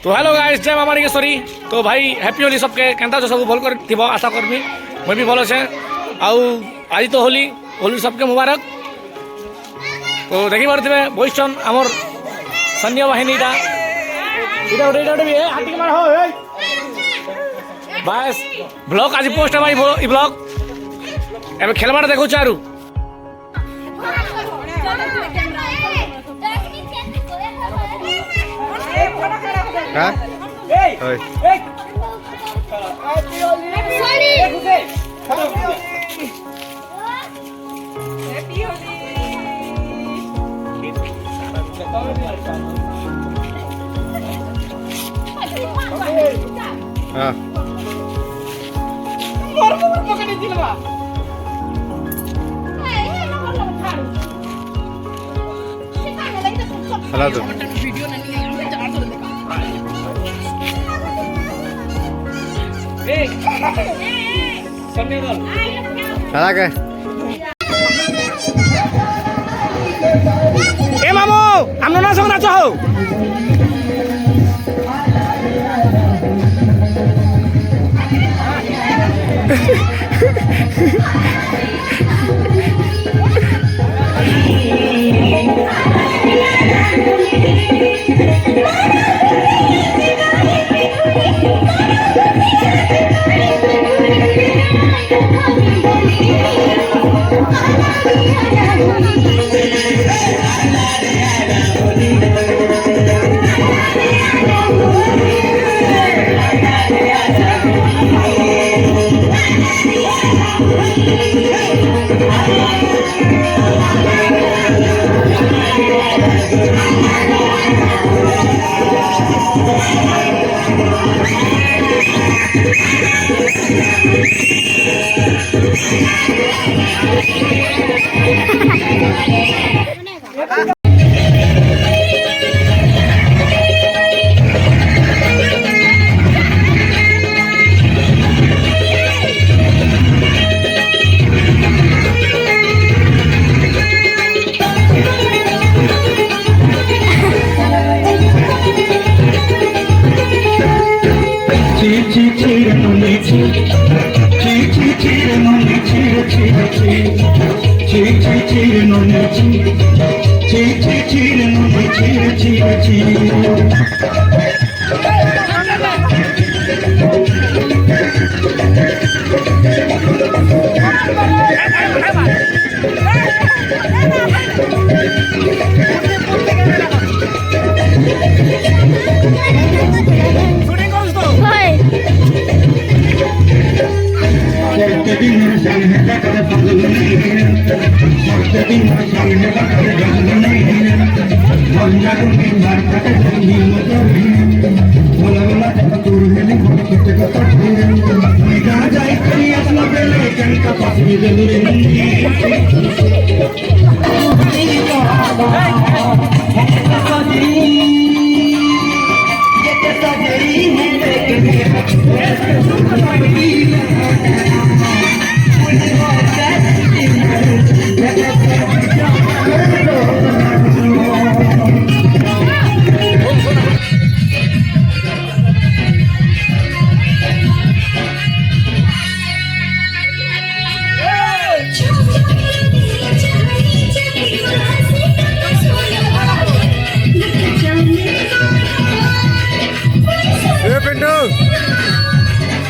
तो hello guys, जय मामा sorry. तो भाई हैप्पी होली सबके केनता जो सब भल कर थी आशा करमी मैं भी भल से आउ आज तो होली होली सबके मुबारक। तो देखी पारे बहिष्ठन आमर सैन्य बाहिनी भी हाथी मार हो बस ब्लॉग आज पोस्ट हमारी ब्लॉग एवं खेलबार देखो चारू ए मामू हम ना संग नाचो हो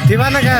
दीवाना का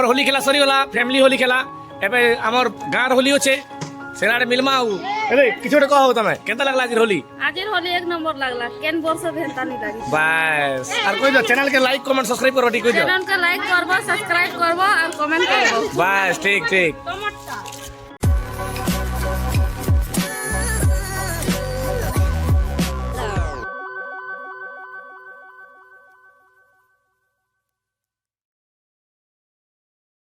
হোলি খেলা সরিগলা ফ্যামিলি হোলি খেলা এবে আমার গাঁর হোলি আছে সেনারে মিলমা আউ এবে কিছু একটা কহ তুমি কেনতা লাগলা আজির হোলি আজির হোলি এক নম্বর লাগলা কেন বর্ষ ভেন্তানি লাগি বাস আর কই দাও চ্যানেল কে লাইক কমেন্ট সাবস্ক্রাইব করো ঠিক কই দাও চ্যানেল কে লাইক করবো সাবস্ক্রাইব করবো আর কমেন্ট করবো বাস ঠিক ঠিক টমাটো